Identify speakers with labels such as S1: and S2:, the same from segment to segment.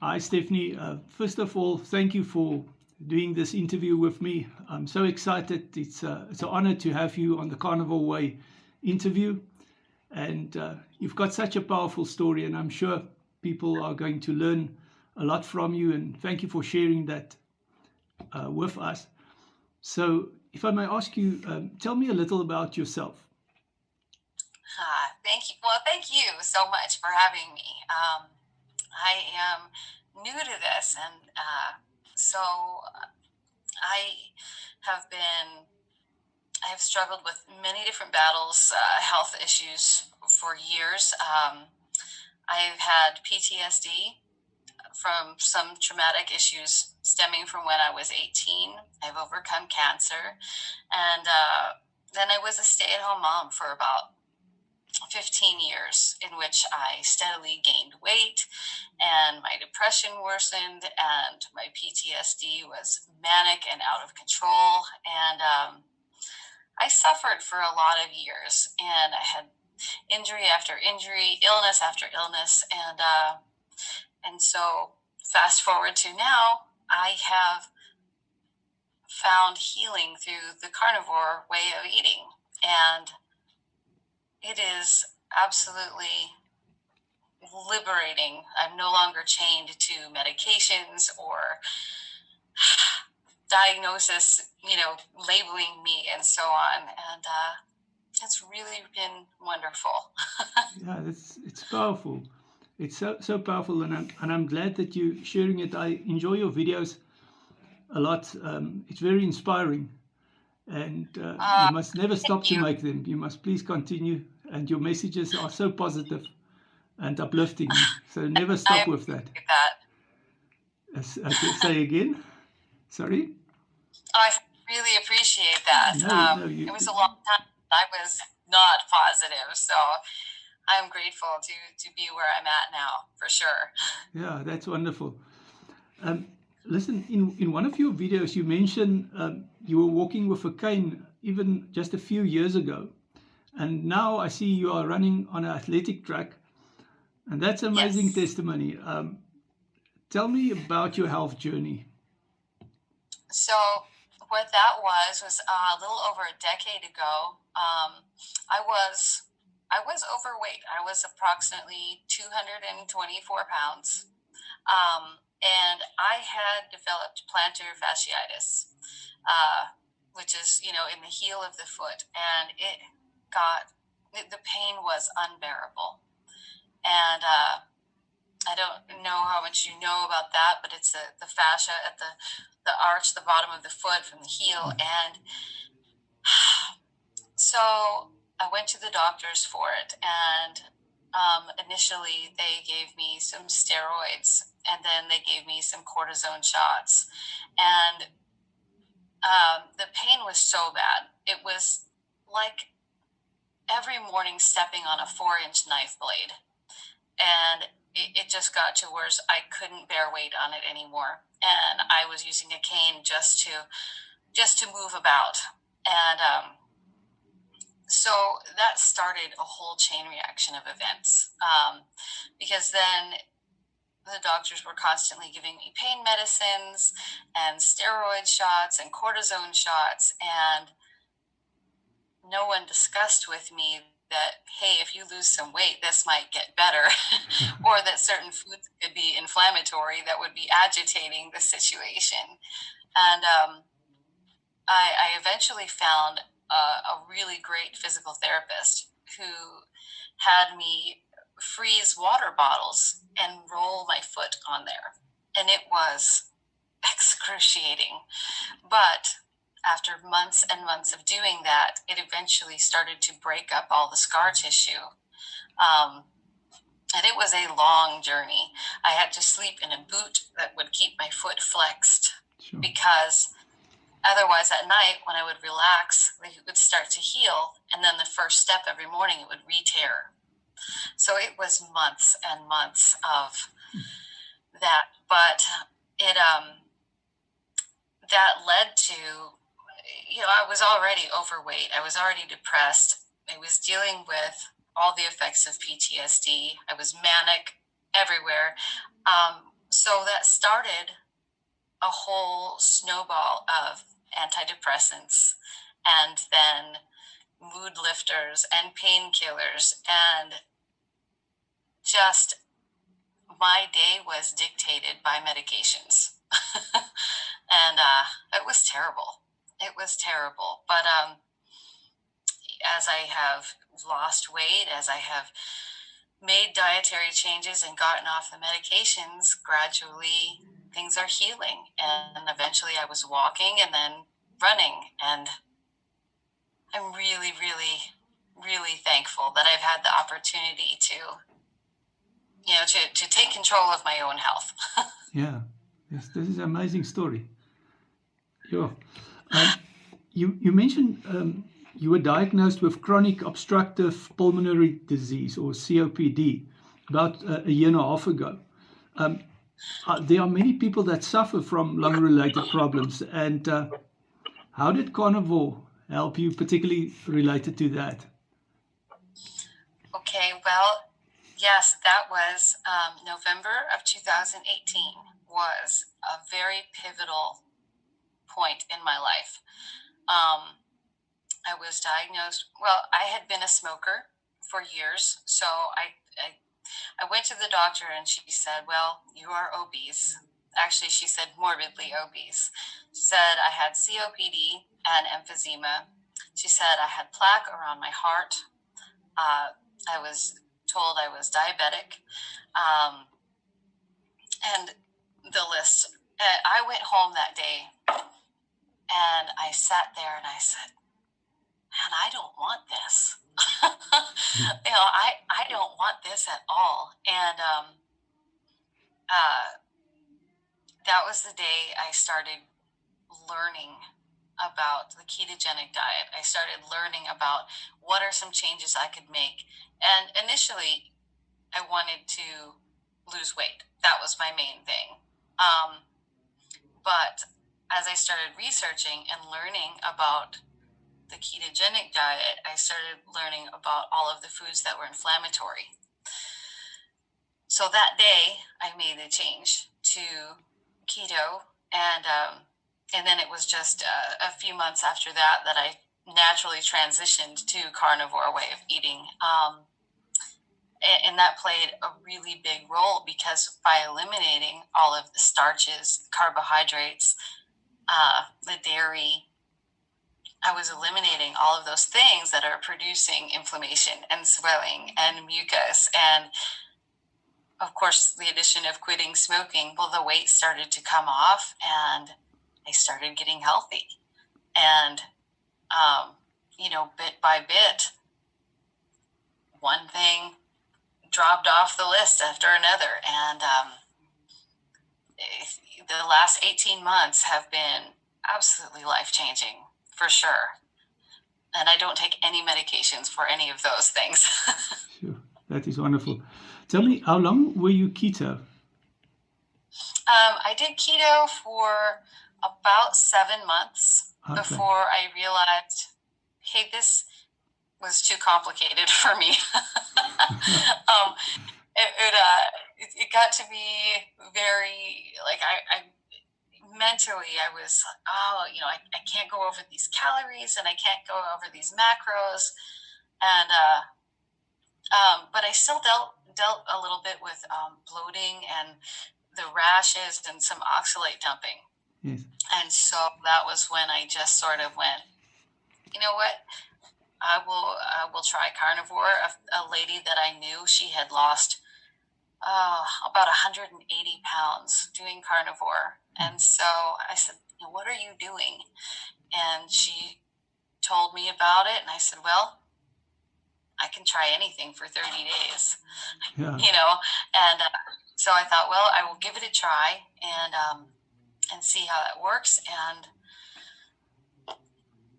S1: Hi, Stephanie. First of all, thank you for doing this interview with me. I'm so excited. It's an honor to have you on the Carnivore Way interview. And you've got such a powerful story, and I'm sure people are going to learn a lot from you. And thank you for sharing that with us. So, if I may ask you, tell me a little about yourself.
S2: Thank you. Well, thank you so much for having me. I am new to this, and so I have been. I have struggled with many different battles, health issues for years. I've had PTSD from some traumatic issues stemming from when I was 18. I've overcome cancer, and then I was a stay-at-home mom for about 15 years, in which I steadily gained weight and my depression worsened and my PTSD was manic and out of control. And I suffered for a lot of years, and I had injury after injury, illness after illness. And so fast forward to now, I have found healing through the carnivore way of eating. And it is absolutely liberating. I'm no longer chained to medications or diagnosis, labeling me and so on. And it's really been wonderful.
S1: Yeah, it's powerful. It's so powerful, and I'm glad that you're sharing it. I enjoy your videos a lot. It's very inspiring, and you must never
S2: Thank
S1: stop to
S2: you.
S1: make them. You must please continue, and your messages are so positive and uplifting. So never
S2: I
S1: stop with that.
S2: appreciate that.
S1: Say again. Sorry.
S2: I really appreciate that.
S1: No, no,
S2: It
S1: you.
S2: was a long time I was not positive. So I'm grateful to be where I'm at now, for sure.
S1: Yeah, that's wonderful. Um, Listen, in one of your videos, you mentioned you were walking with a cane even just a few years ago. And now I see you are running on an athletic track. And that's amazing
S2: Yes.
S1: testimony. Tell me about your health journey.
S2: So what that was a little over a decade ago. I was I was overweight. I was approximately 224 pounds, and I had developed plantar fasciitis, which is in the heel of the foot, and the pain was unbearable. And I don't know how much you know about that, but it's the fascia at the arch, the bottom of the foot from the heel. And so I went to the doctors for it. And initially, they gave me some steroids, and then they gave me some cortisone shots. And the pain was so bad. It was like every morning stepping on a 4-inch knife blade. And it just got to worse. I couldn't bear weight on it anymore, and I was using a cane just to move about. And so that started a whole chain reaction of events, because then the doctors were constantly giving me pain medicines and steroid shots and cortisone shots, and no one discussed with me that, hey, if you lose some weight, this might get better, or that certain foods could be inflammatory that would be agitating the situation. And I eventually found a really great physical therapist who had me freeze water bottles and roll my foot on there. And it was excruciating. But after months and months of doing that, it eventually started to break up all the scar tissue. And it was a long journey. I had to sleep in a boot that would keep my foot flexed,
S1: Sure.
S2: because otherwise at night when I would relax, it would start to heal. And then the first step every morning, it would re-tear. So it was months and months of that. But it that led to, I was already overweight. I was already depressed. I was dealing with all the effects of PTSD. I was manic everywhere. So that started a whole snowball of antidepressants and then mood lifters and painkillers, and just my day was dictated by medications. And it was terrible. It was terrible. But as I have lost weight, as I have made dietary changes and gotten off the medications, gradually things are healing. And eventually I was walking and then running. And I'm really, really, really thankful that I've had the opportunity to take control of my own health.
S1: Yeah, yes, this is an amazing story. Yeah. You mentioned you were diagnosed with chronic obstructive pulmonary disease, or COPD, about a year and a half ago. There are many people that suffer from lung-related problems, and how did carnivore help you, particularly related to that?
S2: Okay, well, yes, that was November of 2018 was a very pivotal point in my life. I was diagnosed, well, I had been a smoker for years, so I went to the doctor and she said, well, you are obese. Actually, she said morbidly obese. She said I had COPD and emphysema. She said I had plaque around my heart. I was told I was diabetic. And the list. I went home that day and I sat there and I said, man, I don't want this. I don't want this at all. And that was the day I started learning about the ketogenic diet. I started learning about what are some changes I could make. And initially, I wanted to lose weight. That was my main thing. But as I started researching and learning about the ketogenic diet, I started learning about all of the foods that were inflammatory. So that day, I made the change to keto, and then it was just a few months after that I naturally transitioned to carnivore way of eating. And that played a really big role, because by eliminating all of the starches, carbohydrates, the dairy, I was eliminating all of those things that are producing inflammation and swelling and mucus. And of course, the addition of quitting smoking, well, the weight started to come off and I started getting healthy. And, bit by bit, one thing dropped off the list after another. And the last 18 months have been absolutely life-changing, for sure. And I don't take any medications for any of those things.
S1: Sure, that is wonderful. Tell me, how long were you keto?
S2: I did keto for about 7 months before I realized, hey, this was too complicated for me. It got to be very, like, I mentally, I was, I can't go over these calories and I can't go over these macros. And, but I still dealt a little bit with bloating and the rashes and some oxalate dumping.
S1: Yes.
S2: And so that was when I just sort of went, you know what? I will try carnivore. A lady that I knew, she had lost about 180 pounds doing carnivore. And so I said, what are you doing? And she told me about it. And I said, well, I can try anything for 30 days,
S1: Yeah.
S2: And so I thought, well, I will give it a try and see how that works. And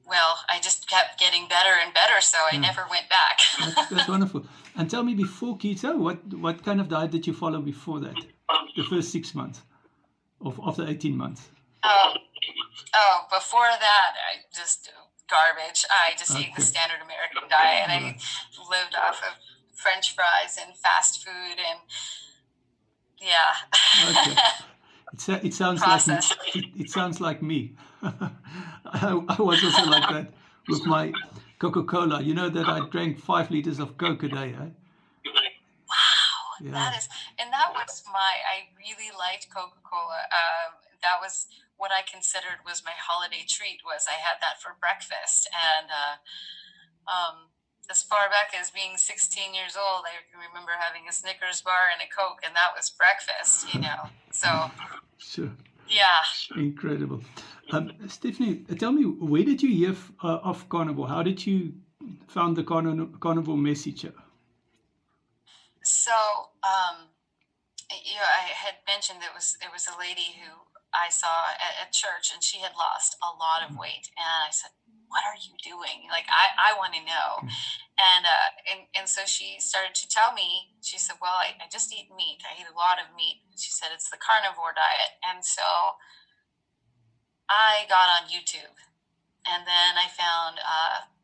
S2: well, I just kept getting better and better, so I never went back.
S1: That's wonderful. And tell me, before keto, what kind of diet did you follow before that? The first 6 months of the 18 months?
S2: Before that, I just garbage. I just ate the standard American diet, and I lived off of French fries and fast food. And Yeah.
S1: Okay. It sounds like
S2: Process.
S1: it sounds like me. I was also like that with my Coca-Cola. You know that I drank 5 liters of Coke a day. Eh?
S2: Wow,
S1: Yeah.
S2: that is, and that was I really liked Coca-Cola. That was what I considered was my holiday treat. Was I had that for breakfast, and um, as far back as being 16 years old, I can remember having a Snickers bar and a Coke, and that was breakfast. So
S1: Sure.
S2: yeah.
S1: Incredible. Stephanie, tell me, where did you hear of carnivore? How did you found the carnivore message?
S2: So I had mentioned there was a lady who I saw at church, and she had lost a lot of weight, and I said, "What are you doing? Like, I want to know."
S1: Okay.
S2: And so she started to tell me. She said, "Well, I just eat meat. I eat a lot of meat." She said it's the carnivore diet, and so I got on YouTube, and then I found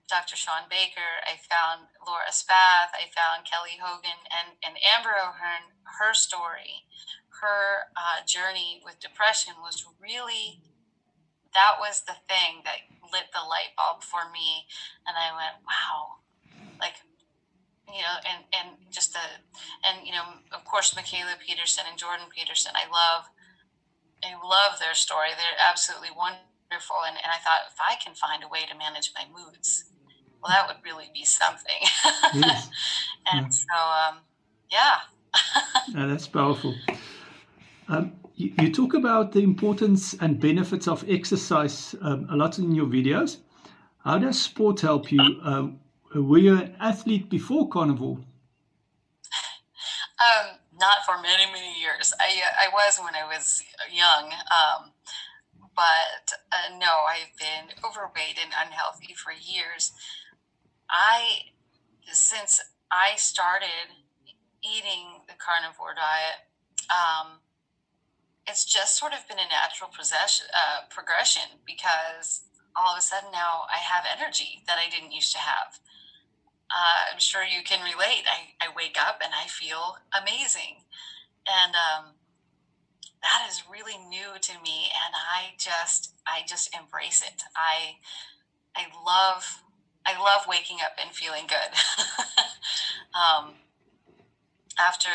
S2: Dr. Sean Baker. I found Laura Spath. I found Kelly Hogan and Amber O'Hearn. Her story, her journey with depression was really, that was the thing that lit the light bulb for me. And I went, wow, like, and just of course, Michaela Peterson and Jordan Peterson. I love their story. They're absolutely wonderful. And I thought, if I can find a way to manage my moods, well, that would really be something.
S1: Yes.
S2: And so, yeah.
S1: That's powerful. You talk about the importance and benefits of exercise a lot in your videos. How does sport help you? Were you an athlete before carnivore?
S2: Not for many, many years. I was when I was young, but no, I've been overweight and unhealthy for years. Since I started eating the carnivore diet, it's just sort of been a natural progression, because all of a sudden now I have energy that I didn't used to have. I'm sure you can relate. I wake up and I feel amazing. And that is really new to me. And I just embrace it. I love waking up and feeling good. After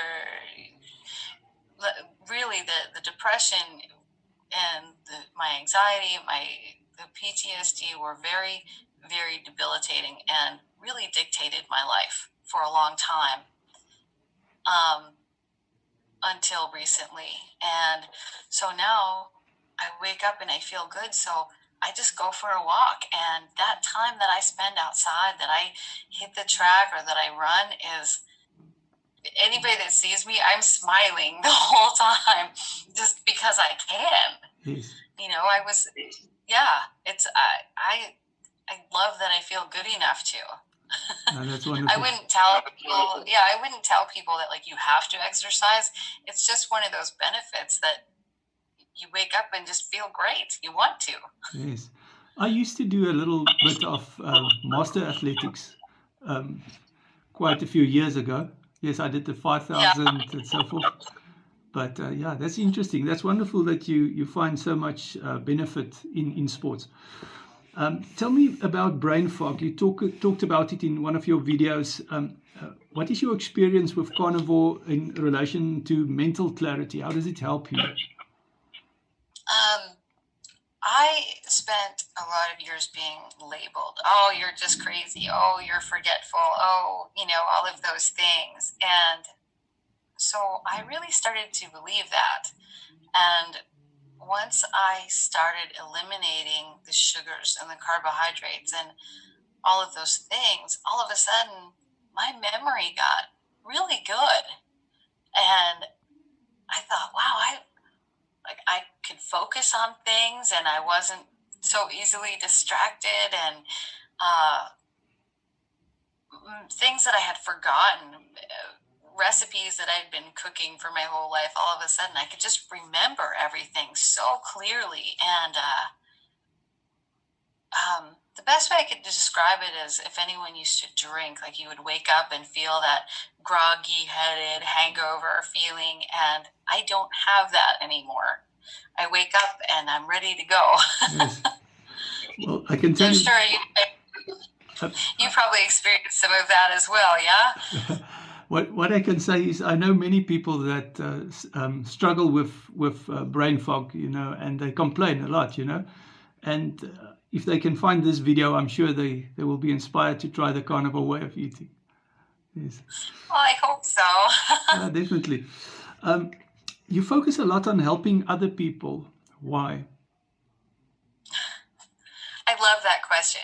S2: really the depression and my anxiety, the PTSD were very, very debilitating and really dictated my life for a long time, until recently. And so now I wake up and I feel good. So I just go for a walk. And that time that I spend outside, that I hit the track or that I run, is, anybody that sees me, I'm smiling the whole time, just because I can.
S1: Yes.
S2: I love that I feel good enough to.
S1: That's wonderful.
S2: I wouldn't tell people that, like, you have to exercise. It's just one of those benefits that you wake up and just feel great. You want to.
S1: Yes. I used to do a little bit of master athletics quite a few years ago. Yes, I did the 5,000 and so forth. But yeah, that's interesting. That's wonderful that you find so much benefit in sports. Tell me about brain fog. You talked about it in one of your videos. What is your experience with carnivore in relation to mental clarity? How does it help you?
S2: I spent a lot of years being labeled. Oh, you're just crazy. Oh, you're forgetful. Oh, all of those things. And so I really started to believe that. And once I started eliminating the sugars and the carbohydrates and all of those things, all of a sudden my memory got really good. And I thought, wow, I could focus on things, and I wasn't so easily distracted, and things that I had forgotten, recipes that I'd been cooking for my whole life, all of a sudden I could just remember everything so clearly. And the best way I could describe it is if anyone used to drink, like you would wake up and feel that groggy-headed hangover feeling, and I don't have that anymore. I wake up and I'm ready to go.
S1: Yes. Well, I can tell
S2: I'm
S1: you.
S2: sure you probably experienced some of that as well, yeah?
S1: What I can say is I know many people that struggle with brain fog, and they complain a lot, and if they can find this video, I'm sure they will be inspired to try the carnivore way of eating. Yes.
S2: Well, I hope so.
S1: Definitely. You focus a lot on helping other people. Why?
S2: I love that question.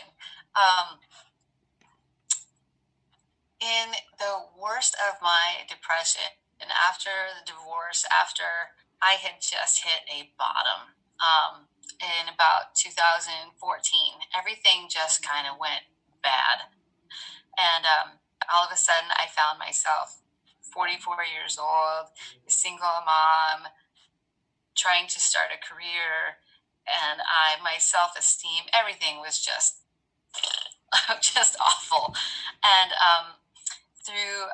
S2: In the worst of my depression, and after the divorce, after I had just hit a bottom, in about 2014, everything just kind of went bad. And all of a sudden, I found myself 44 years old, a single mom, trying to start a career, and my self-esteem, everything was just awful. And through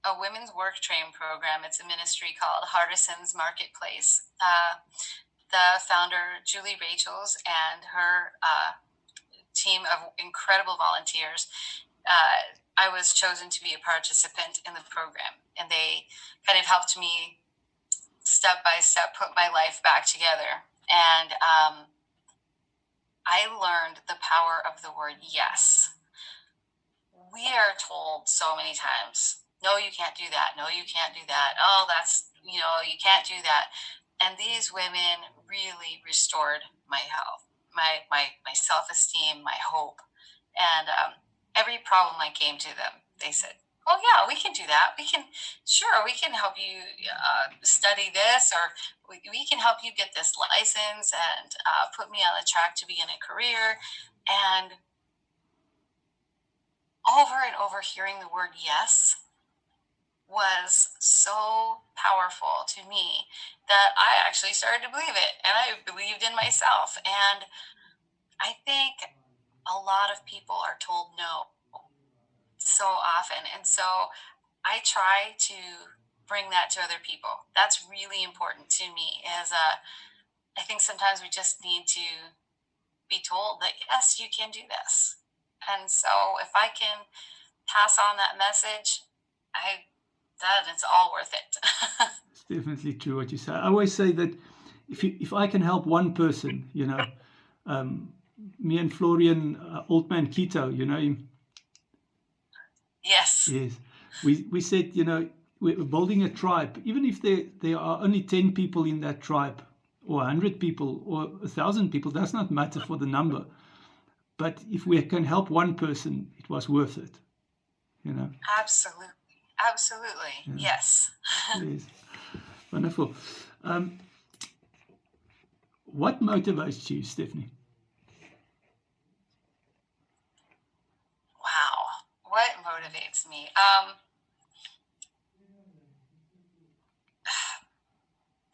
S2: a women's work train program, it's a ministry called Hardison's Marketplace. The founder, Julie Rachels, and her team of incredible volunteers, I was chosen to be a participant in the program, and they kind of helped me step by step put my life back together. And I learned the power of the word yes. We are told so many times, no, you can't do that. No, you can't do that. Oh, that's, you can't do that. And these women really restored my health, my self-esteem, my hope. And every problem I came to them, they said, oh yeah, we can do that. We can help you study this, or we can help you get this license and put me on the track to begin a career. And over and over, hearing the word yes was so powerful to me that I actually started to believe it, and I believed in myself. And I think a lot of people are told no so often, and so I try to bring that to other people. That's really important to me. I think sometimes we just need to be told that yes, you can do this. And so if I can pass on that message, it's all worth it.
S1: It's definitely true what you say. I always say that if I can help one person, me and Florian, old man keto, you know him.
S2: Yes.
S1: Yes. We said, we're building a tribe. Even if there are only 10 people in that tribe, or 100 people, or 1,000 people, does not matter for the number. But if we can help one person, it was worth it.
S2: Absolutely. Yeah. Yes.
S1: Yes. Wonderful. What motivates you, Stephanie?
S2: Wow. What motivates me?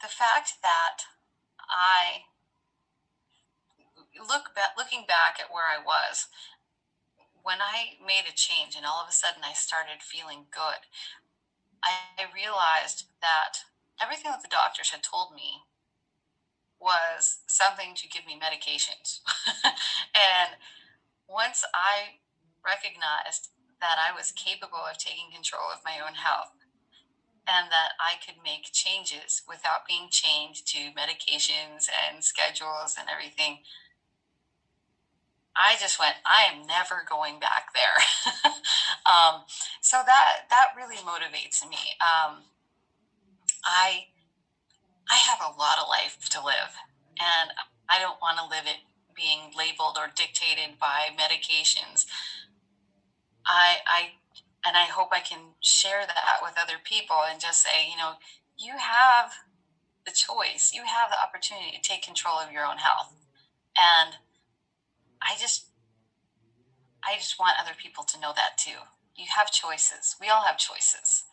S2: The fact that looking back at where I was, when I made a change and all of a sudden I started feeling good, I realized that everything that the doctors had told me was something to give me medications. And once I recognized that I was capable of taking control of my own health, and that I could make changes without being chained to medications and schedules and everything, I just went, I am never going back there. So that really motivates me. I have a lot of life to live, and I don't want to live it being labeled or dictated by medications. And I hope I can share that with other people and just say, you have the choice, you have the opportunity to take control of your own health. And I just want other people to know that too. You have choices. We all have choices.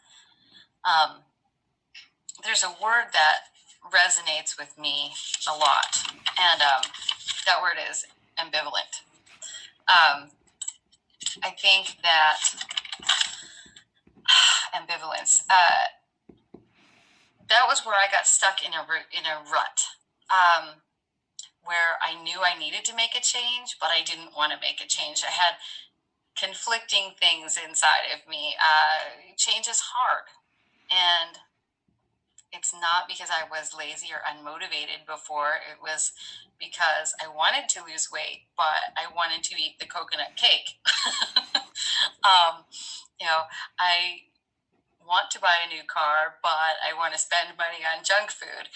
S2: There's a word that resonates with me a lot, and that word is ambivalent. I think that ambivalence. That was where I got stuck in a rut, where I knew I needed to make a change, but I didn't want to make a change. I had conflicting things inside of me. Change is hard, and it's not because I was lazy or unmotivated before. It was because I wanted to lose weight, but I wanted to eat the coconut cake. I want to buy a new car, but I want to spend money on junk food.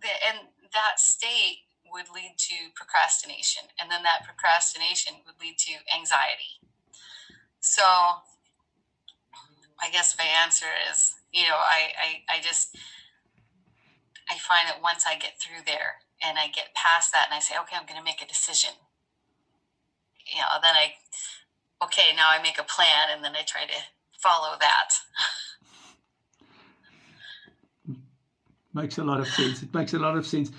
S2: And that state would lead to procrastination, and then that procrastination would lead to anxiety. So I guess my answer is, I find that once I get through there and I get past that and I say, okay, I'm going to make a decision, then now I make a plan and then I try to follow that.
S1: Makes a lot of sense. It makes a lot of sense.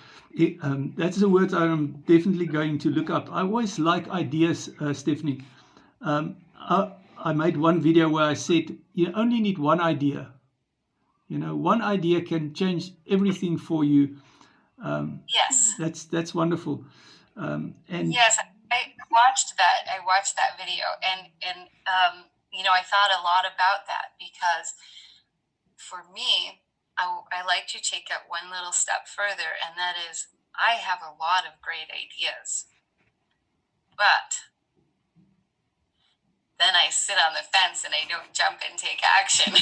S1: That's a word I'm definitely going to look up. I always like ideas, Stephanie. I made one video where I said you only need one idea. One idea can change everything for you.
S2: Yes.
S1: That's wonderful.
S2: And yes, I watched that video, and I thought a lot about that, because for me, I like to take it one little step further, and that is, I have a lot of great ideas, but then I sit on the fence and I don't jump and take action.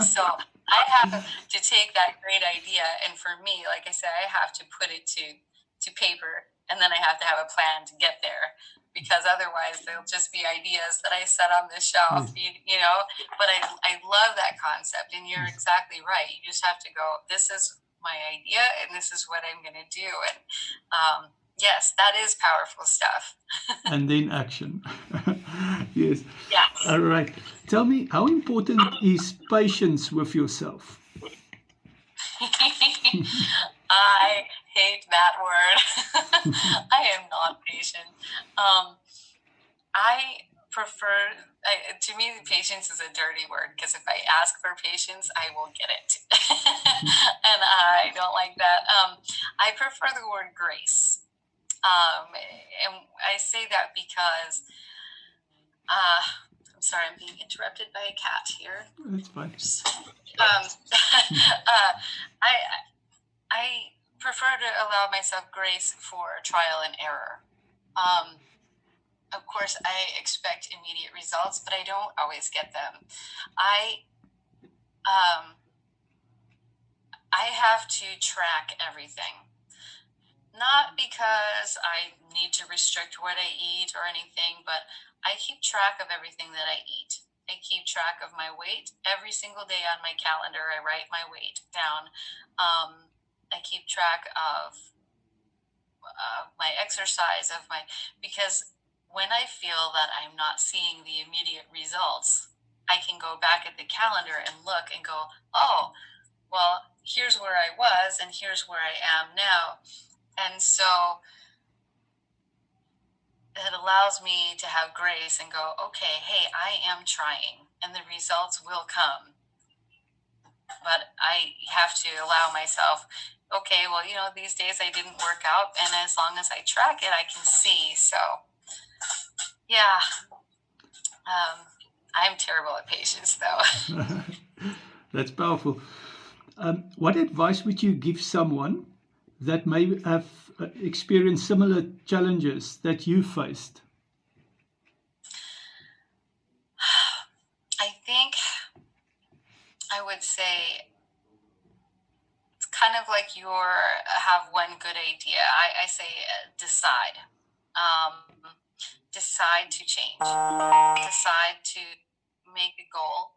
S2: So I have to take that great idea, and for me, like I said, I have to put it to paper, and then I have to have a plan to get there, because otherwise they'll just be ideas that I set on the shelf, but I love that concept, and you're exactly right. You just have to go, this is my idea and this is what I'm going to do. And yes, that is powerful stuff.
S1: And then action. Yes. All right. Tell me, how important is patience with yourself?
S2: I hate that word. I am not patient. I prefer, to me, patience is a dirty word, because if I ask for patience, I will get it. And I don't like that. I prefer the word grace. And I say that because, I'm sorry, I'm being interrupted by a cat here.
S1: That's fine.
S2: I prefer to allow myself grace for trial and error. Of course, I expect immediate results, but I don't always get them. I have to track everything. Not because I need to restrict what I eat or anything, but I keep track of everything that I eat. I keep track of my weight every single day on my calendar. I write my weight down. I keep track of my exercise, because when I feel that I'm not seeing the immediate results, I can go back at the calendar and look and go, oh, well, here's where I was and here's where I am now. And so it allows me to have grace and go, okay, hey, I am trying and the results will come. But I have to allow myself, okay, well, these days I didn't work out, and as long as I track it, I can see. So, yeah, I'm terrible at patience, though.
S1: That's powerful. What advice would you give someone that may have experienced similar challenges that you faced?
S2: I think I would say it's kind of like have one good idea. I say decide. Decide to change. Decide to make a goal.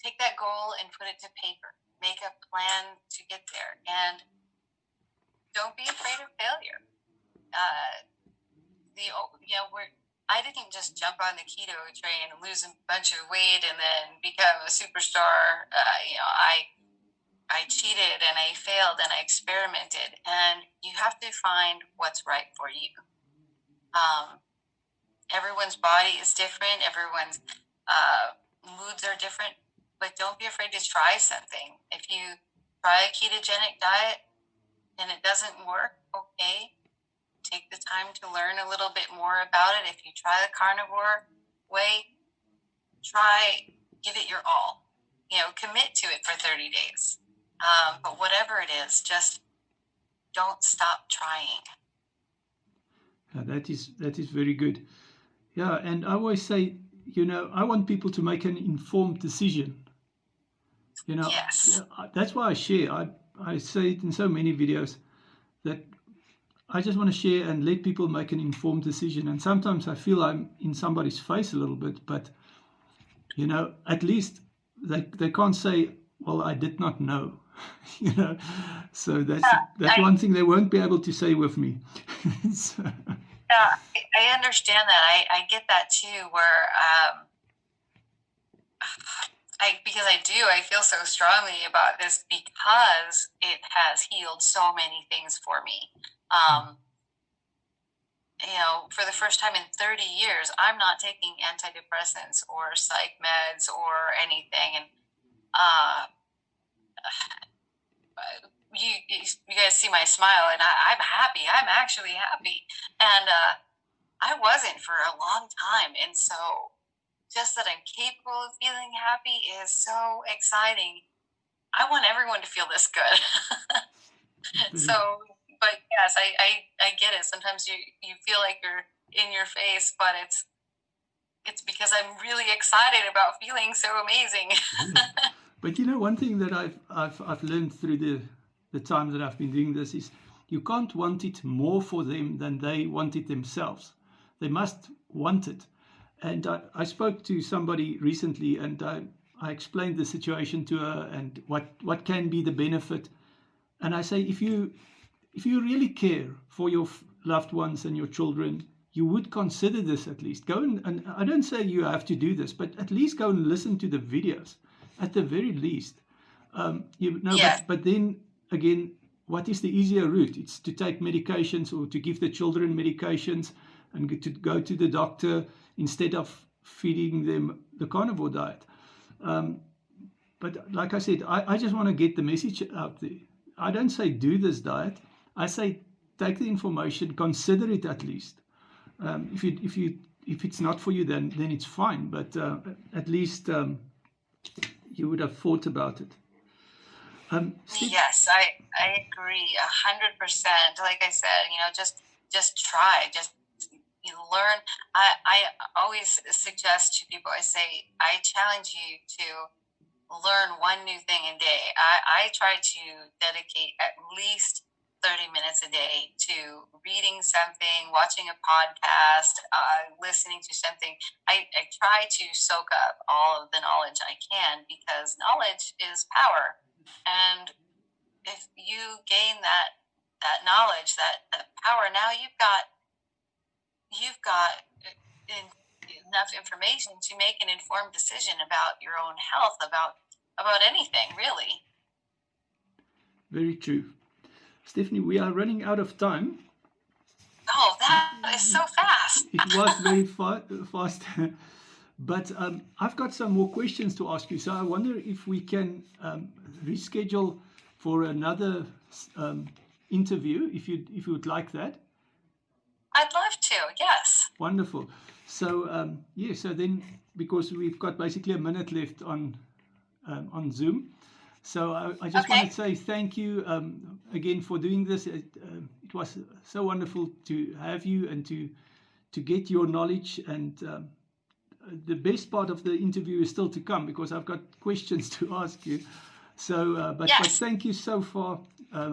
S2: Take that goal and put it to paper. Make a plan to get there, and don't be afraid of failure. I didn't just jump on the keto train and lose a bunch of weight and then become a superstar. I cheated and I failed and I experimented, and you have to find what's right for you. Everyone's body is different. Everyone's moods are different, but don't be afraid to try something. If you try a ketogenic diet and it doesn't work, okay, take the time to learn a little bit more about it. If you try the carnivore way, give it your all. Commit to it for 30 days. But whatever it is, just don't stop trying.
S1: That is very good. Yeah, and I always say, I want people to make an informed decision.
S2: Yes.
S1: That's why I share. I say it in so many videos that I just want to share and let people make an informed decision. And sometimes I feel I'm in somebody's face a little bit, but at least they can't say, well, I did not know. So that's one thing they won't be able to say with me. So.
S2: Yeah, I understand that. I get that too, where I feel so strongly about this because it has healed so many things for me. For the first time in 30 years, I'm not taking antidepressants or psych meds or anything. And you guys see my smile, and I'm happy. I'm actually happy. And I wasn't for a long time. And so just that I'm capable of feeling happy is so exciting. I want everyone to feel this good. So, but yes, I get it. Sometimes you feel like you're in your face, but it's because I'm really excited about feeling so amazing.
S1: Yeah. But one thing that I've learned through the time that I've been doing this is you can't want it more for them than they want it themselves. They must want it. And I spoke to somebody recently, and I explained the situation to her and what can be the benefit. And I say, if you really care for your loved ones and your children, you would consider this at least. Go and I don't say you have to do this, but at least go and listen to the videos, at the very least.
S2: Yes.
S1: But then again, what is the easier route? It's to take medications or to give the children medications and to go to the doctor instead of feeding them the carnivore diet. But like I said, I just want to get the message out there. I don't say do this diet. I say take the information, consider it at least. If it's not for you, then it's fine. But at least you would have thought about it.
S2: Yes, I agree 100%. Like I said, just try, just learn. I always suggest to people, I say, I challenge you to learn one new thing a day. I try to dedicate at least 30 minutes a day to reading something, watching a podcast, listening to something. I try to soak up all of the knowledge I can, because knowledge is power. And if you gain that knowledge, that power, now you've got enough information to make an informed decision about your own health, about anything, really.
S1: Very true. Stephanie, we are running out of time.
S2: Oh, that is so fast.
S1: It was very fast. But I've got some more questions to ask you. So I wonder if we can reschedule for another interview, if you would like that.
S2: I'd love to, yes.
S1: Wonderful. So, so then, because we've got basically a minute left on Zoom, so I just want to say thank you again for doing this. It was so wonderful to have you and to get your knowledge. And the best part of the interview is still to come, because I've got questions to ask you. So, but thank you so far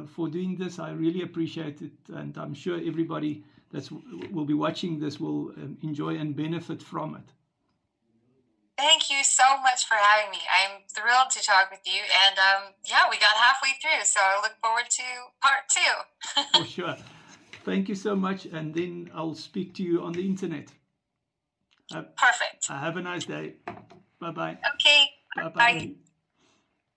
S1: for doing this. I really appreciate it, and I'm sure everybody that will be watching this will enjoy and benefit from it.
S2: Thank you so much for having me. I'm thrilled to talk with you. And we got halfway through, so I look forward to part 2.
S1: For sure. Thank you so much. And then I'll speak to you on the internet.
S2: Perfect.
S1: Have a nice day. Bye-bye.
S2: Okay.
S1: Bye-bye.
S2: Bye.